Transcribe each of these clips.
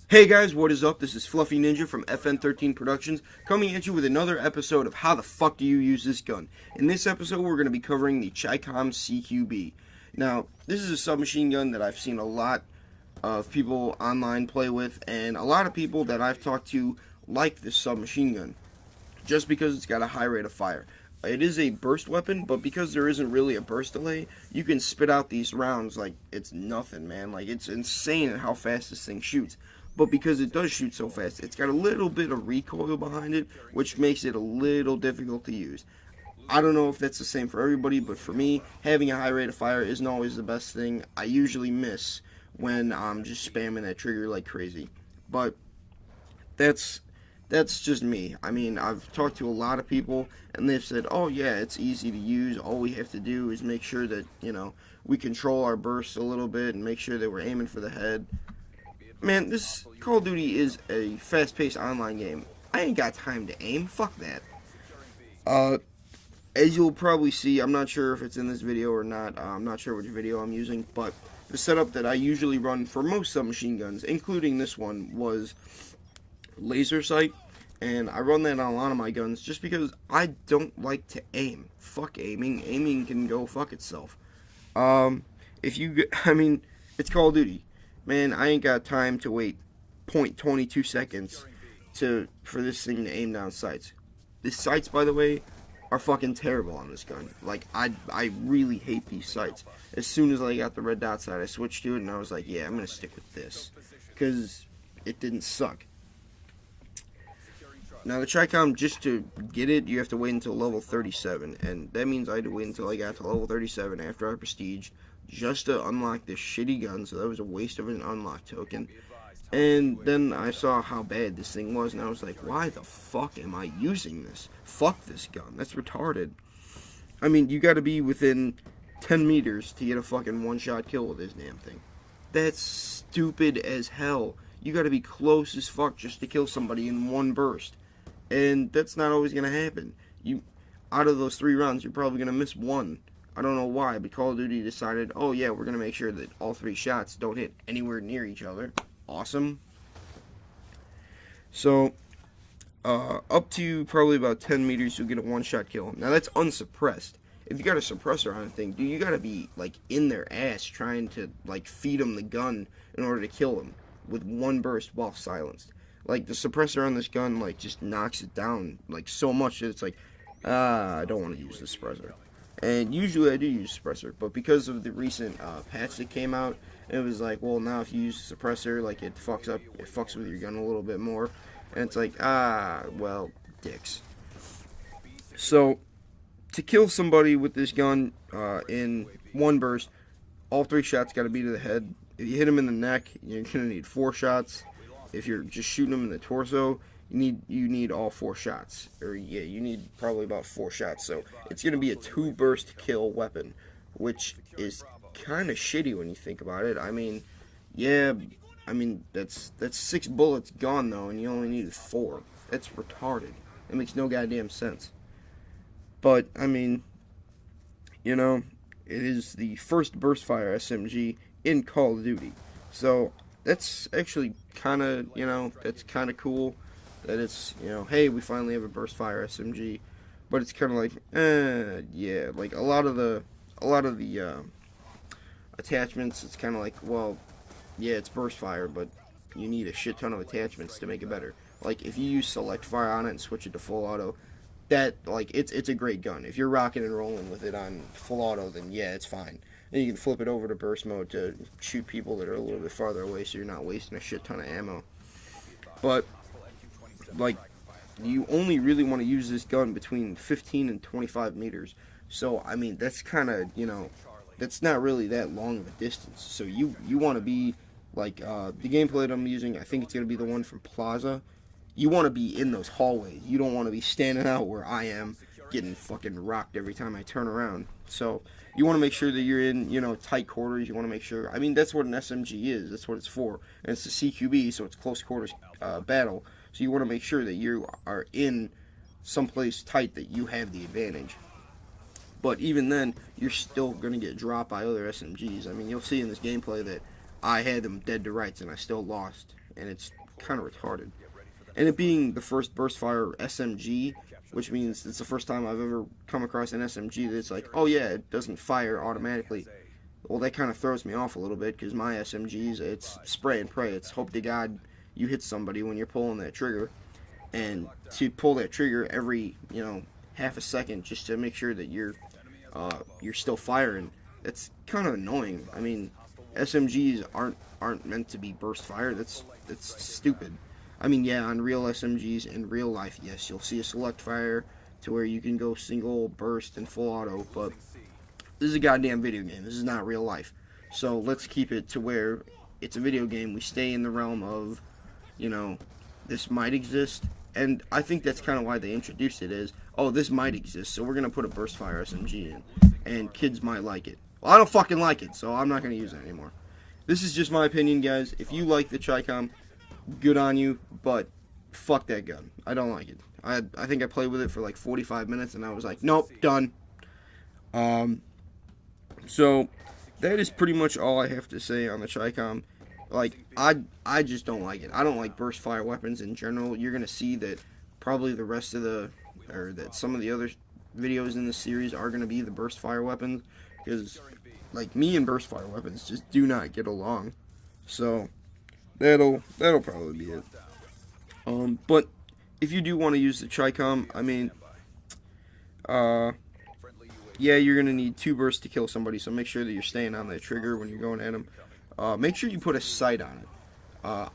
Hey guys, what is up? This is Fluffy Ninja from FN13 Productions, coming at you with another episode of How the Fuck Do You Use This Gun? In this episode, we're going to be covering the Chicom CQB. Now, this is a submachine gun that I've seen a lot of people online play with, and a lot of people that I've talked to like this submachine gun, just because it's got a high rate of fire. It is a burst weapon, but because there isn't really a burst delay, you can spit out these rounds like it's nothing, man. Like, it's insane at how fast this thing shoots. But because it does shoot so fast, it's got a little bit of recoil behind it, which makes it a little difficult to use. I don't know if that's the same for everybody, but for me, having a high rate of fire isn't always the best thing. I usually miss when I'm just spamming that trigger like crazy. But that's just me. I mean, I've talked to a lot of people, and they've said, oh yeah, it's easy to use. All we have to do is make sure that, we control our bursts a little bit and make sure that we're aiming for the head. Man, this Call of Duty is a fast-paced online game. I ain't got time to aim. Fuck that. As you'll probably see, I'm not sure if it's in this video or not. I'm not sure which video I'm using, but the setup that I usually run for most submachine guns, including this one, was laser sight, and I run that on a lot of my guns just because I don't like to aim. Fuck aiming. Aiming can go fuck itself. It's Call of Duty. Man, I ain't got time to wait 0.22 seconds for this thing to aim down sights. The sights, by the way, are fucking terrible on this gun. Like, I really hate these sights. As soon as I got the red dot sight, I switched to it, and I was like, yeah, I'm gonna stick with this, because it didn't suck. Now, the Chicom, just to get it, you have to wait until level 37, and that means I had to wait until I got to level 37 after I prestiged, just to unlock this shitty gun, so that was a waste of an unlock token. And then I saw how bad this thing was, and I was like, why the fuck am I using this? Fuck this gun, that's retarded. I mean, you gotta be within 10 meters to get a fucking one-shot kill with this damn thing. That's stupid as hell. You gotta be close as fuck just to kill somebody in one burst. And that's not always gonna happen. Out of those 3 rounds, you're probably gonna miss one. I don't know why, but Call of Duty decided, oh yeah, we're going to make sure that all 3 shots don't hit anywhere near each other. Awesome. So, up to probably about 10 meters, you'll get a one-shot kill. Now, that's unsuppressed. If you got a suppressor on a thing, dude, you got to be, like, in their ass trying to, like, feed them the gun in order to kill them with one burst while silenced. Like, the suppressor on this gun, like, just knocks it down, like, so much that it's like, I don't want to use the suppressor. And usually I do use suppressor, but because of the recent patch that came out, it was like, well, now if you use a suppressor, like, it fucks with your gun a little bit more, and it's like, well, dicks. So, to kill somebody with this gun in one burst, all 3 shots got to be to the head. If you hit him in the neck, you're gonna need 4 shots. If you're just shooting him in the torso, you need all 4 shots, or yeah, you need probably about 4 shots. So it's gonna be a 2-burst kill weapon, which is kind of shitty when you think about it. I mean, yeah, that's 6 bullets gone though, and you only needed 4. That's retarded. It makes no goddamn sense. But I mean, it is the first burst fire SMG in Call of Duty, so that's actually kind of that's kind of cool. That it's, hey, we finally have a burst fire SMG, but it's kind of like, yeah, like a lot of the attachments, it's kind of like, well, yeah, it's burst fire, but you need a shit ton of attachments to make it better. Like, if you use select fire on it and switch it to full auto, that, like, it's a great gun. If you're rocking and rolling with it on full auto, then yeah, it's fine. Then you can flip it over to burst mode to shoot people that are a little bit farther away, so you're not wasting a shit ton of ammo. But, like, you only really want to use this gun between 15 and 25 meters. So, I mean, that's kind of, that's not really that long of a distance. So you want to be, like, the gameplay that I'm using, I think it's going to be the one from Plaza. You want to be in those hallways. You don't want to be standing out where I am, getting fucking rocked every time I turn around. So, you want to make sure that you're in, tight quarters. You want to make sure, I mean, that's what an SMG is. That's what it's for. And it's a CQB, so it's close quarters battle. So you want to make sure that you are in someplace tight that you have the advantage. But even then, you're still going to get dropped by other SMGs. I mean, you'll see in this gameplay that I had them dead to rights and I still lost, and it's kind of retarded. And it being the first burst fire SMG, which means it's the first time I've ever come across an SMG that's like, oh yeah, it doesn't fire automatically. Well, that kind of throws me off a little bit, because my SMGs, it's spray and pray. It's hope to God you hit somebody when you're pulling that trigger. And to pull that trigger every, half a second just to make sure that you're still firing, that's kind of annoying. I mean, SMGs aren't meant to be burst fire. That's stupid. I mean, yeah, on real SMGs in real life, yes, you'll see a select fire to where you can go single, burst, and full auto, but this is a goddamn video game. This is not real life. So let's keep it to where it's a video game. We stay in the realm of, this might exist, and I think that's kind of why they introduced it is, oh, this might exist, so we're going to put a burst fire SMG in, and kids might like it. Well, I don't fucking like it, so I'm not going to use it anymore. This is just my opinion, guys. If you like the Chicom, good on you, but fuck that gun. I don't like it. I think I played with it for like 45 minutes, and I was like, nope, done. So that is pretty much all I have to say on the Chicom. Like, I just don't like it. I don't like burst fire weapons in general. You're gonna see that probably the rest of that some of the other videos in this series are gonna be the burst fire weapons, because like me and burst fire weapons just do not get along. So that'll probably be it. But if you do want to use the Chicom, I mean, yeah, you're going to need 2 bursts to kill somebody, so make sure that you're staying on that trigger when you're going at them. Make sure you put a sight on it.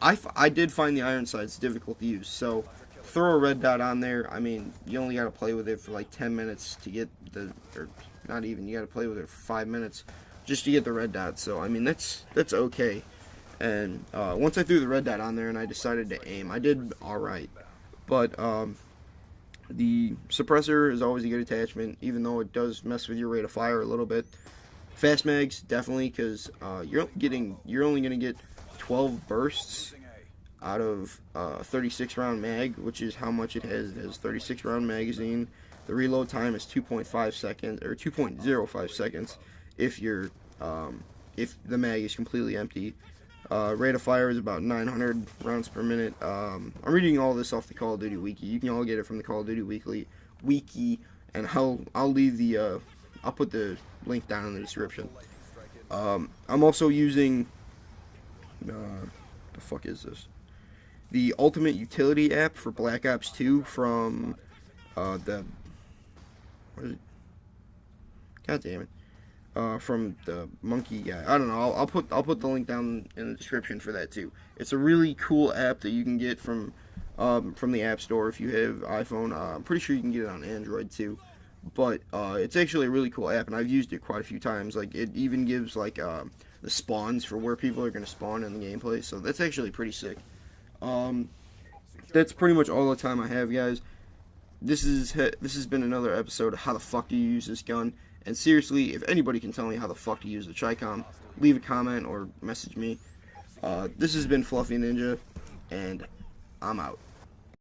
I did find the iron sights difficult to use, so throw a red dot on there. I mean, you only got to play with it for like 10 minutes to get or not even, you got to play with it for 5 minutes just to get the red dot, so I mean, that's okay. And once I threw the red dot on there and I decided to aim, I did alright. But the suppressor is always a good attachment, even though it does mess with your rate of fire a little bit. Fast mags, definitely, because you're only going to get 12 bursts out of a 36 round mag, which is how much it has. It has 36 round magazine. The reload time is 2.5 seconds, or 2.05 seconds if the mag is completely empty. Rate of fire is about 900 rounds per minute. I'm reading all this off the Call of Duty Wiki. You can all get it from the Call of Duty Wiki, and I'll leave the I'll put the link down in the description. I'm also using the fuck is this? The Ultimate Utility app for Black Ops 2 from what is it? God damn it. From the monkey guy. I don't know. I'll put the link down in the description for that too. It's a really cool app that you can get from the App Store if you have iPhone. I'm pretty sure you can get it on Android too. But it's actually a really cool app, and I've used it quite a few times. Like, it even gives like the spawns for where people are going to spawn in the gameplay. So that's actually pretty sick. That's pretty much all the time I have, guys. This has been another episode of How the Fuck Do You Use This Gun? And seriously, if anybody can tell me how the fuck to use the Chicom, leave a comment or message me. This has been Fluffy Ninja, and I'm out.